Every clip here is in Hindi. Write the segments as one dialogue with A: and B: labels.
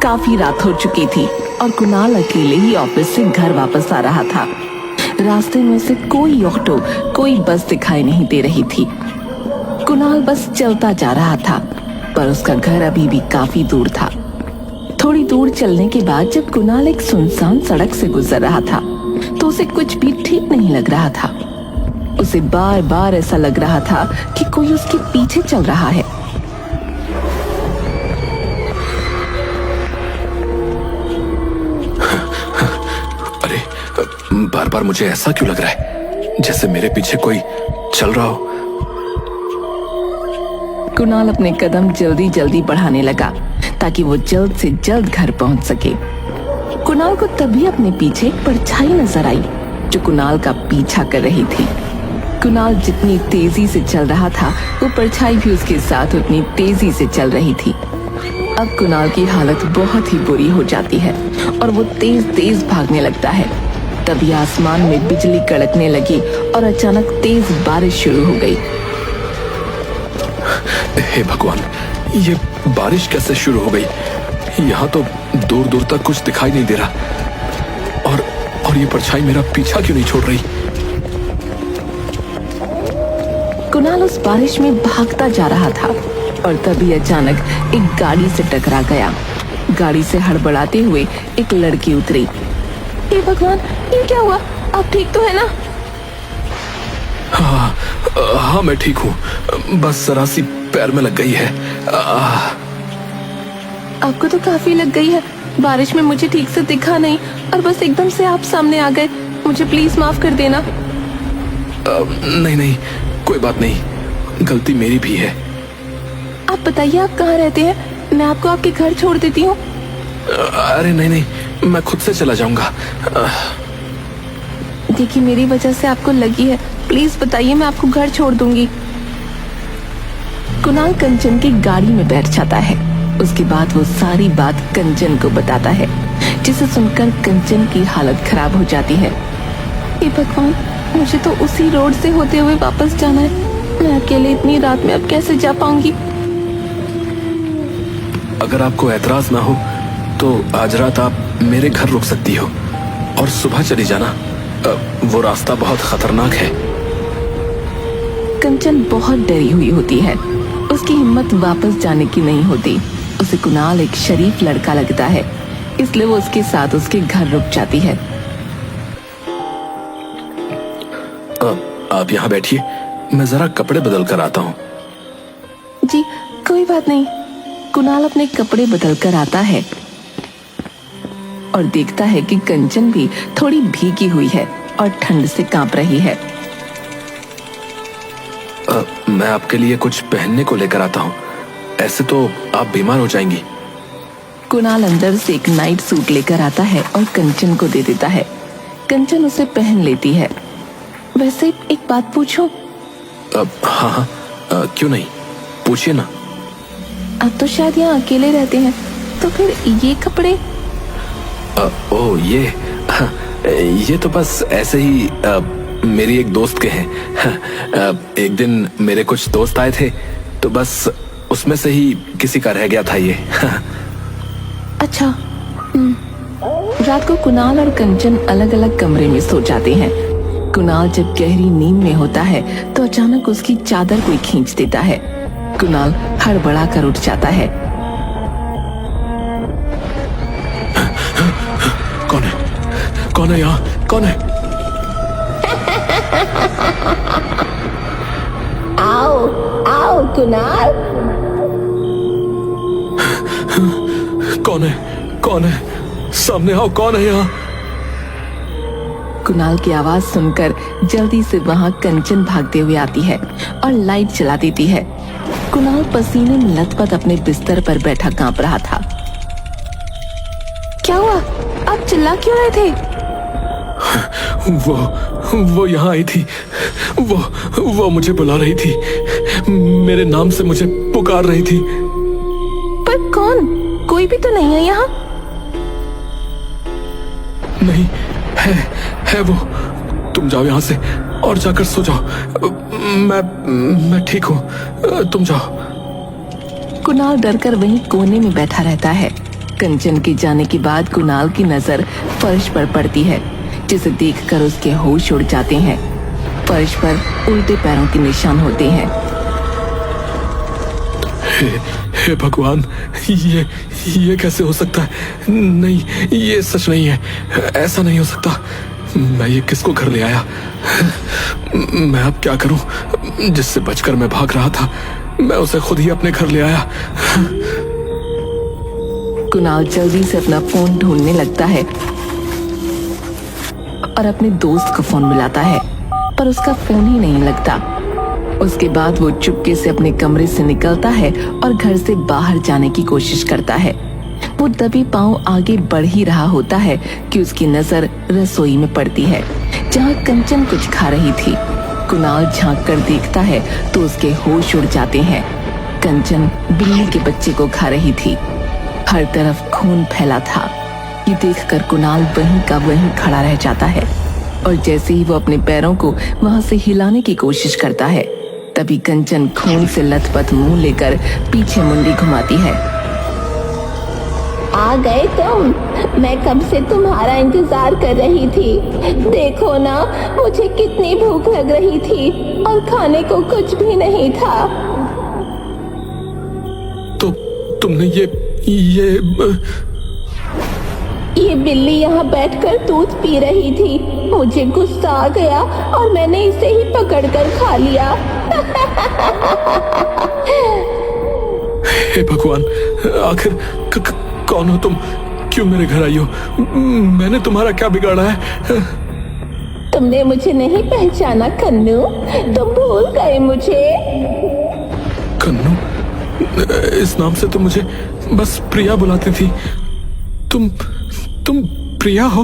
A: काफी रात हो चुकी थी और कुणाल अकेले ही ऑफिस से घर वापस आ रहा था। रास्ते में से कोई ऑटो, कोई बस दिखाई नहीं दे रही थी। कुणाल बस चलता जा रहा था, पर उसका घर अभी भी काफी दूर था। थोड़ी दूर चलने के बाद जब कुणाल एक सुनसान सड़क से गुजर रहा था, तो उसे कुछ भी ठीक नहीं लग रहा था। उसे बार बार ऐसा लग रहा था कि कोई उसके पीछे चल रहा है।
B: अरे, बार बार मुझे ऐसा क्यों लग रहा है जैसे मेरे पीछे कोई चल रहा हो।
A: कुणाल अपने कदम जल्दी जल्दी बढ़ाने लगा ताकि वो जल्द से जल्द घर पहुंच सके। कुणाल को तभी अपने पीछे एक परछाई नजर आई जो कुणाल का पीछा कर रही थी। कुणाल जितनी तेजी से चल रहा था, वो परछाई भी उसके साथ उतनी तेजी से चल रही थी। अब कुणाल की हालत बहुत ही बुरी हो जाती है और वो तेज तेज भागने लगता है। तभी आसमान में बिजली कड़कने लगी और अचानक तेज बारिश शुरू हो गई।
B: हे भगवान, ये बारिश कैसे शुरू हो गई? यहाँ तो दूर दूर तक कुछ दिखाई नहीं दे रहा और ये परछाई मेरा पीछा क्यों नहीं छोड़ रही?
A: कुणाल उस बारिश में भागता जा रहा था और तभी अचानक एक गाड़ी से टकरा गया। गाड़ी से हड़बड़ाते हुए एक लड़की उतरी। हे भगवान, ये क्या हुआ? आप ठीक तो है ना?
B: हाँ, मैं ठीक हूँ, बस जरा सी पैर में लग गई है।
A: आपको तो काफी लग गई है। बारिश में मुझे ठीक से दिखा नहीं और बस एकदम से आप सामने आ गए। मुझे प्लीज माफ कर देना।
B: नहीं, कोई बात नहीं, गलती मेरी भी है।
A: आप बताइए, आप कहाँ रहते हैं? मैं आपको आपके घर छोड़ देती हूँ।
B: अरे नहीं, मैं खुद से चला जाऊंगा।
A: देखिए, मेरी वजह से आपको लगी है, प्लीज बताइए, मैं आपको घर छोड़ दूंगी। कुणाल कंचन की गाड़ी में बैठ जाता है। उसके बाद वो सारी बात कंचन को बताता है, जिसे सुनकर कंचन की हालत खराब हो जाती है। हे भगवान, मुझे तो उसी रोड से होते हुए वापस जाना है। मैं अकेले इतनी रात में अब कैसे जा पाऊंगी?
B: अगर आपको एतराज ना हो तो आज रात आप मेरे घर रुक सकती हो और सुबह चली जाना। वो रास्ता बहुत खतरनाक है।
A: कंचन बहुत डरी हुई होती है। उसकी हिम्मत वापस जाने की नहीं होती। उसे कुणाल एक शरीफ लड़का लगता है, इसलिए वो उसके साथ उसके घर रुक जाती है।
B: आप यहाँ बैठिए, मैं जरा कपड़े बदल कर आता हूँ।
A: जी, कोई बात नहीं। कुणाल अपने कपड़े बदल कर आता है और देखता है कि कंचन भी थोड़ी भीगी हुई है और ठंड से कांप रही है।
B: मैं आपके लिए कुछ पहनने को लेकर आता हूँ, ऐसे तो आप बीमार हो जाएंगी।
A: कुणाल अंदर से एक नाइट सूट लेकर आता है और कंचन को दे देता है। कंचन उसे पहन लेती है। वैसे एक बात पूछूं?
B: हाँ, क्यों नहीं, पूछिए ना।
A: आप तो शायद यहाँ अकेले रहते हैं, तो फिर ये कपड़े?
B: ओह, ये तो बस ऐसे ही मेरी एक दोस्त के हैं। एक दिन मेरे कुछ दोस्त आए थे, तो बस उसमें से ही किसी का रह गया था ये।
A: अच्छा। रात को कुणाल और कंचन अलग अलग कमरे में सो जाते हैं। कुणाल जब गहरी नींद में होता है तो अचानक उसकी चादर कोई खींच देता है। कुणाल हड़बड़ा कर उठ जाता है।
B: कौन है यहाँ? कौन है?
A: आओ कुणाल।
B: कौन है? सामने आओ, कौन है यहाँ?
A: कुणाल की आवाज सुनकर जल्दी से वहां कंचन भागते हुए आती है और लाइट जला देती है। कुणाल पसीने में लथपथ अपने बिस्तर पर बैठा कांप रहा था। क्या हुआ? आप चिल्ला क्यों रहे थे?
B: वो यहाँ आई थी। वो मुझे बुला रही थी, मेरे नाम से मुझे पुकार रही थी।
A: पर कौन? कोई भी तो नहीं है यहाँ।
B: नहीं है वो। तुम जाओ यहाँ से और जाकर सो जाओ। मैं ठीक हूँ, तुम जाओ।
A: कुणाल डरकर वहीं कोने में बैठा रहता है। कंचन के जाने के बाद कुणाल की नजर फर्श पर पड़ती है, जिसे देखकर उसके होश उड़ जाते हैं। फर्श पर उल्टे पैरों के निशान होते हैं।
B: हे भगवान, ये कैसे हो सकता है? नहीं, ये सच नहीं है। ऐसा नहीं हो सकता। मैं ये किसको घर ले आया? मैं अब क्या करूं? जिससे बचकर मैं भाग रहा था, मैं उसे खुद ही अपने घर ले आया।
A: कुणाल जल्दी से अपना फोन ढूंढने लगता है और अपने दोस्त को फोन मिलाता है, पर उसका फोन ही नहीं लगता। उसके बाद वो चुपके से अपने कमरे से निकलता है और घर से बाहर जाने की कोशिश करता है। वो दबे पांव आगे बढ़ ही रहा होता है कि उसकी नजर रसोई में पड़ती है, जहां कंचन कुछ खा रही थी। कुणाल झांक कर देखता है तो उसके होश उड़ जाते हैं। कंचन बिल्ली के बच्चे को खा रही थी। हर तरफ खून फैला था। ये देखकर कुणाल वहीं का वहीं खड़ा रह जाता है और जैसे ही वो अपने पैरों को वहां से हिलाने की कोशिश करता है, तभी कंचन खून से लथपथ मुंह लेकर पीछे मुंडी घुमाती है।
C: आ गए तुम? मैं कब से तुम्हारा इंतजार कर रही थी। देखो ना, मुझे कितनी भूख लग रही थी और खाने को कुछ भी नहीं था।
B: तो तुमने ये
C: बिल्ली यहाँ बैठकर दूध पी रही थी। मुझे गुस्सा आ गया और मैंने इसे ही पकड़कर खा लिया।
B: हे भगवान, आखिर कौन हो तुम? क्यों मेरे घर आई हो? मैंने तुम्हारा क्या बिगाड़ा है?
C: तुमने मुझे नहीं पहचाना कन्नू? तुम भूल गए मुझे?
B: कन्नू? इस नाम से तो मुझे बस प्रिया बुलाती थी। तुम प्रिया हो?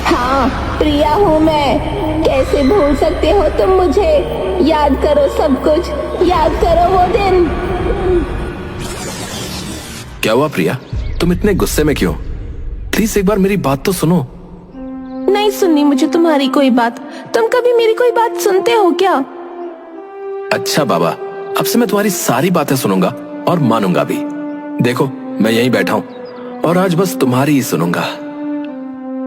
C: हाँ, प्रिया हूँ मैं। कैसे भूल सकते हो तुम मुझे? याद करो सब कुछ, याद करो वो दिन।
B: क्या हुआ प्रिया? तुम इतने गुस्से में क्यों? प्लीज एक बार मेरी बात तो सुनो।
A: नहीं सुननी मुझे तुम्हारी कोई बात। तुम कभी मेरी कोई बात सुनते हो क्या?
B: अच्छा बाबा, अब से मैं तुम्हारी सारी बातें सुनूंगा और मानूंगा भी। देखो, मैं यहीं बैठा हूँ और आज बस तुम्हारी ही सुनूंगा।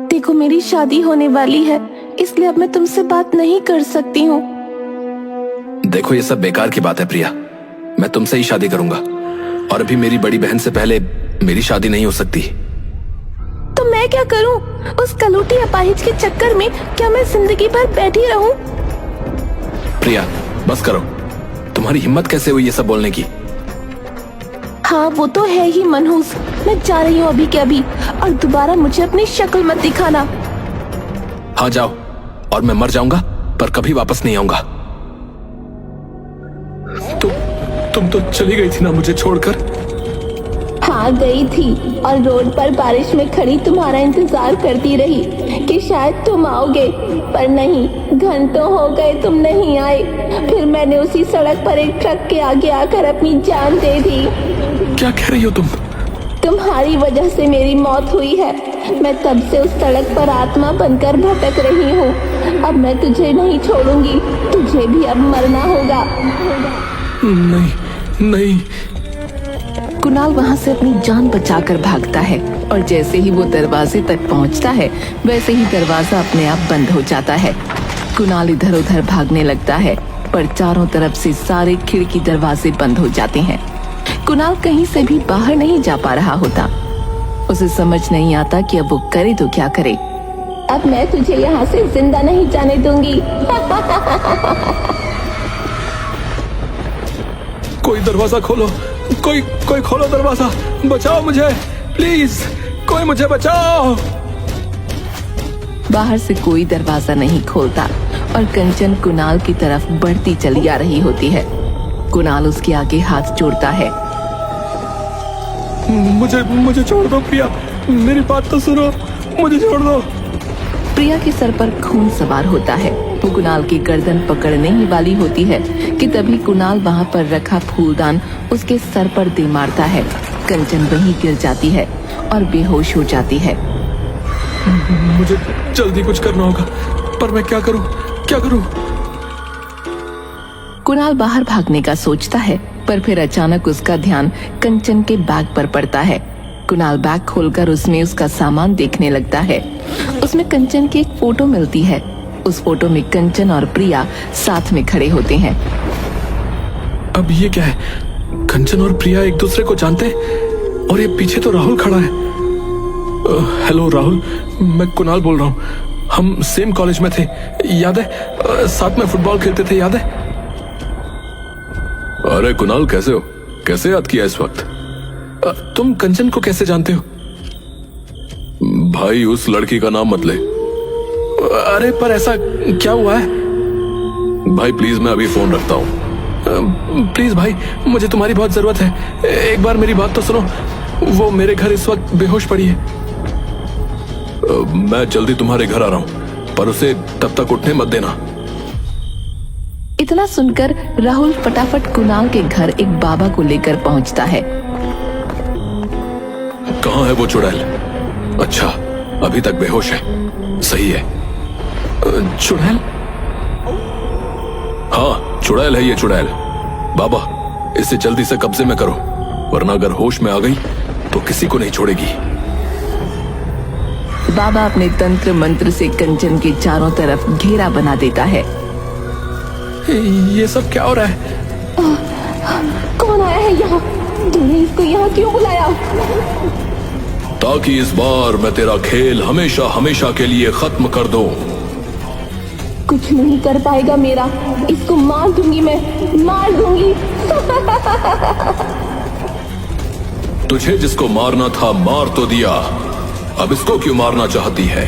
A: देखो, मेरी शादी होने वाली है, इसलिए अब मैं तुमसे बात नहीं कर सकती हूँ।
B: देखो, ये सब बेकार की बात है प्रिया। मैं तुमसे ही शादी करूंगा और अभी मेरी बड़ी बहन से पहले मेरी शादी नहीं हो सकती।
A: तो मैं क्या करूं? उस कलूटी अपाहिज के चक्कर में क्या मैं जिंदगी भर बैठी रहूं?
B: प्रिया, बस करो। तुम्हारी हिम्मत कैसे हुई ये सब बोलने की?
A: हाँ, वो तो है ही मनहूस। मैं जा रही हूँ अभी के अभी, और दोबारा मुझे अपनी शक्ल मत दिखाना।
B: हाँ जाओ, और मैं मर जाऊंगा पर कभी वापस नहीं आऊंगा। तुम तो चली गई थी ना मुझे छोड़कर?
C: हाँ, गई थी और रोड पर बारिश में खड़ी तुम्हारा इंतजार करती रही कि शायद तुम आओगे, पर नहीं, घंटों हो गए तुम नहीं आए। फिर मैंने उसी सड़क पर एक ट्रक के आगे आकर अपनी जान दे दी।
B: क्या कह रही हो तुम?
C: तुम्हारी वजह से मेरी मौत हुई है। मैं तब से उस सड़क पर आत्मा बनकर भटक रही हूँ। अब मैं तुझे नहीं छोड़ूंगी, तुझे भी अब मरना होगा।
B: नहीं।
A: कुणाल वहां से अपनी जान बचाकर भागता है और जैसे ही वो दरवाजे तक पहुंचता है, वैसे ही दरवाजा अपने आप बंद हो जाता है। कुणाल इधर उधर भागने लगता है, पर चारों तरफ से सारे खिड़की दरवाजे बंद हो जाते हैं। कुणाल कहीं से भी बाहर नहीं जा पा रहा होता। उसे समझ नहीं आता कि अब वो करे तो क्या करे।
C: अब मैं तुझे यहाँ से जिंदा नहीं जाने दूंगी।
B: कोई दरवाजा खोलो, कोई खोलो दरवाजा। बचाओ मुझे, प्लीज, कोई मुझे बचाओ।
A: बाहर से कोई दरवाजा नहीं खोलता और कंचन कुणाल की तरफ बढ़ती चली आ रही होती है। कुणाल उसके आगे हाथ जोड़ता है।
B: मुझे छोड़ दो प्रिया, मेरी बात तो सुनो, मुझे छोड़ दो।
A: प्रिया के सर पर खून सवार होता है। वो कुणाल की गर्दन पकड़ने ही वाली होती है कि तभी कुणाल वहां पर रखा फूलदान उसके सर पर दे मारता है। कंचन वहीं गिर जाती है और बेहोश हो जाती है।
B: मुझे जल्दी कुछ करना होगा, पर मैं क्या करूं?
A: कुणाल बाहर भागने का सोचता है, पर फिर अचानक उसका ध्यान कंचन के बैग पर पड़ता है। कुणाल बैग खोलकर उसमें उसका सामान देखने लगता है। उसमें कंचन की एक फोटो मिलती है। उस फोटो में कंचन और प्रिया साथ में खड़े होते हैं।
B: अब ये क्या है? कंचन और प्रिया एक दूसरे को जानते हैं और ये पीछे तो राहुल खड़ा है। हेलो राहुल, मैं कुणाल बोल रहा हूँ। हम सेम कॉलेज में थे, याद है? साथ में फुटबॉल खेलते थे, याद है? अरे कुणाल, कैसे हो? कैसे याद किया इस वक्त? तुम कंचन को कैसे जानते हो? भाई, उस लड़की का नाम मत ले। अरे पर ऐसा क्या हुआ है? भाई प्लीज, मैं अभी फोन रखता हूँ। प्लीज भाई, मुझे तुम्हारी बहुत जरूरत है। एक बार मेरी बात तो सुनो। वो मेरे घर इस वक्त बेहोश पड़ी है। मैं जल्दी तुम्हारे घर आ रहा हूँ, पर उसे तब तक उठने मत देना।
A: इतना सुनकर राहुल फटाफट कुणाल के घर एक बाबा को लेकर पहुंचता है।
B: कहाँ है वो चुड़ैल? अच्छा, अभी तक बेहोश है। सही है। चुड़ैल? हाँ, चुड़ैल है ये, चुड़ैल। बाबा, इसे जल्दी से कब्जे में करो, वरना अगर होश में आ गई तो किसी को नहीं छोड़ेगी।
A: बाबा अपने तंत्र मंत्र से कंचन के चारों तरफ घेरा बना देता है।
B: ये सब क्या हो रहा है?
C: कौन आया है यहाँ? तुमने इसको यहाँ क्यों बुलाया?
B: ताकि इस बार मैं तेरा खेल हमेशा हमेशा के लिए खत्म कर दूं।
C: कुछ नहीं कर पाएगा मेरा। इसको मार दूंगी, मैं मार दूंगी।
B: तुझे जिसको मारना था मार तो दिया, अब इसको क्यों मारना चाहती है?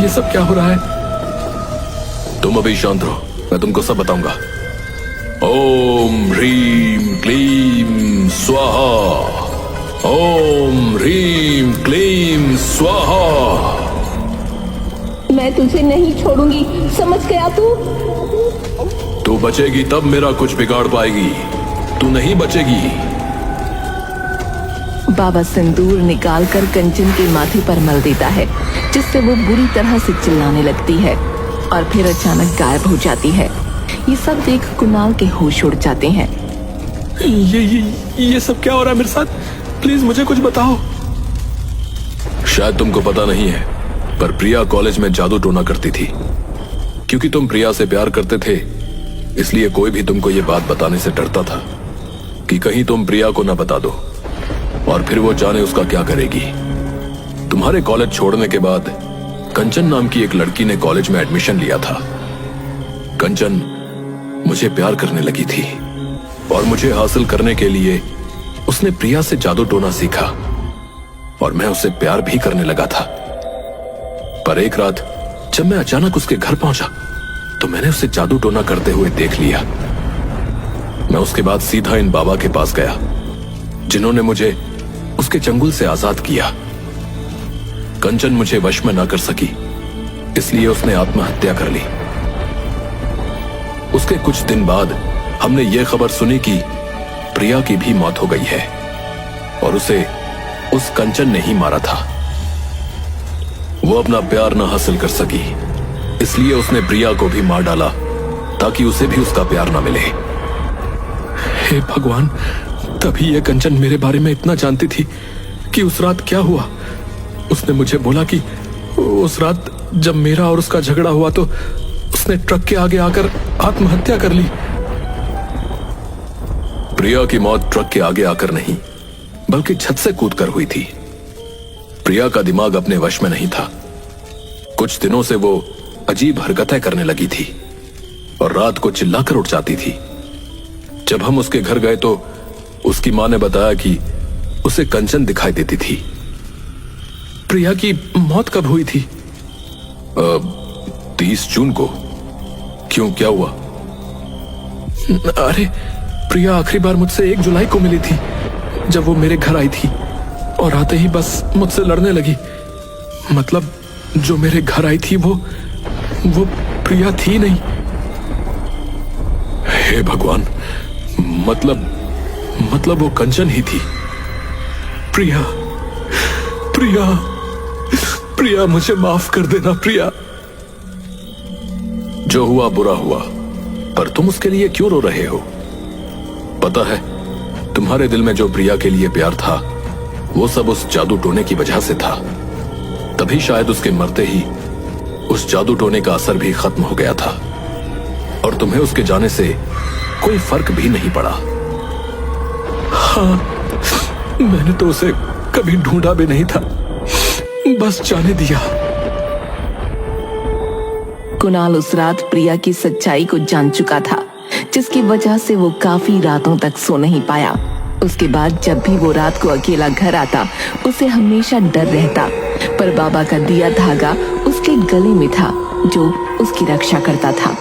B: ये सब क्या हो रहा है? तुम अभी शांत रहो, मैं तुमको सब बताऊंगा। ओम ह्रीम क्लीम स्वाहा। ओम ह्रीम क्लीम स्वाहा।
C: मैं तुझे नहीं छोड़ूंगी, समझ गया तू?
B: तू बचेगी तब मेरा कुछ बिगाड़ पाएगी, तू नहीं बचेगी।
A: बाबा सिंदूर निकालकर कंचन के माथे पर मल देता है, जिससे वो बुरी तरह से चिल्लाने लगती है और फिर अचानक गायब हो जाती है। ये सब देख कुणाल के होश उड़ जाते हैं। ये सब क्या हो रहा है मेरे साथ? प्लीज मुझे कुछ बताओ। शायद तुमको पता नहीं है, पर प्रिया कॉलेज में जादू टोना करती थी। क्योंकि तुम प्रिया से प्यार करते थे, इसलिए कोई भी तुमको ये बात बताने से डरता था कि कहीं तुम प्रिया को ना बता दो और फिर वो जाने उसका क्या करेगी। तुम्हारे कॉलेज छोड़ने के बाद कंचन नाम की एक लड़की ने कॉलेज में एडमिशन लिया था। कंचन मुझे प्यार करने लगी थी और मुझे हासिल करने के लिए उसने प्रिया से जादू टोना सीखा और मैं उससे प्यार भी करने लगा था। पर एक रात जब मैं अचानक उसके घर पहुंचा तो मैंने उसे जादू टोना करते हुए देख लिया। मैं उसके बाद सीधा इन बाबा के पास गया, जिन्होंने मुझे उसके चंगुल से आजाद किया। कंचन मुझे वश में ना कर सकी, इसलिए उसने आत्महत्या कर ली। उसके कुछ दिन बाद हमने ये खबर सुनी कि प्रिया की भी मौत हो गई है और उसे उस कंचन ने ही मारा था। वो अपना प्यार ना हासिल कर सकी, इसलिए उसने प्रिया को भी मार डाला ताकि उसे भी उसका प्यार ना मिले। हे भगवान, तभी ये कंचन मेरे बारे में इतना जानती थी कि उस रात क्या हुआ। उसने मुझे बोला कि उस रात जब मेरा और उसका झगड़ा हुआ तो उसने ट्रक के आगे आकर आत्महत्या कर ली। प्रिया की मौत ट्रक के आगे आकर नहीं, बल्कि छत से कूदकर हुई थी। प्रिया का दिमाग अपने वश में नहीं था। कुछ दिनों से वो अजीब हरकतें करने लगी थी और रात को चिल्लाकर उठ जाती थी। जब हम उसके घर गए तो उसकी मां ने बताया कि उसे कंचन दिखाई देती थी। प्रिया की मौत कब हुई थी? 30 जून को। क्यों, क्या हुआ? अरे, प्रिया आखिरी बार मुझसे 1 जुलाई को मिली थी, जब वो मेरे घर आई थी और आते ही बस मुझसे लड़ने लगी। मतलब जो मेरे घर आई थी वो प्रिया थी नहीं। हे भगवान, मतलब वो कंचन ही थी। प्रिया, प्रिया, प्रिया, मुझे माफ कर देना प्रिया। जो हुआ बुरा हुआ, पर तुम उसके लिए क्यों रो रहे हो? पता है, तुम्हारे दिल में जो प्रिया के लिए प्यार था
B: वो सब उस जादू टोने की वजह से था। तभी शायद उसके मरते ही उस जादू टोने का असर भी खत्म हो गया था और तुम्हें उसके जाने से कोई फर्क भी नहीं पड़ा। हाँ, मैंने तो उसे कभी ढूंढा भी नहीं था, बस जाने दिया।
A: कुणाल उस रात प्रिया की सच्चाई को जान चुका था, जिसकी वजह से वो काफी रातों तक सो नहीं पाया। उसके बाद जब भी वो रात को अकेला घर आता, उसे हमेशा डर रहता, पर बाबा का दिया धागा उसके गले में था जो उसकी रक्षा करता था।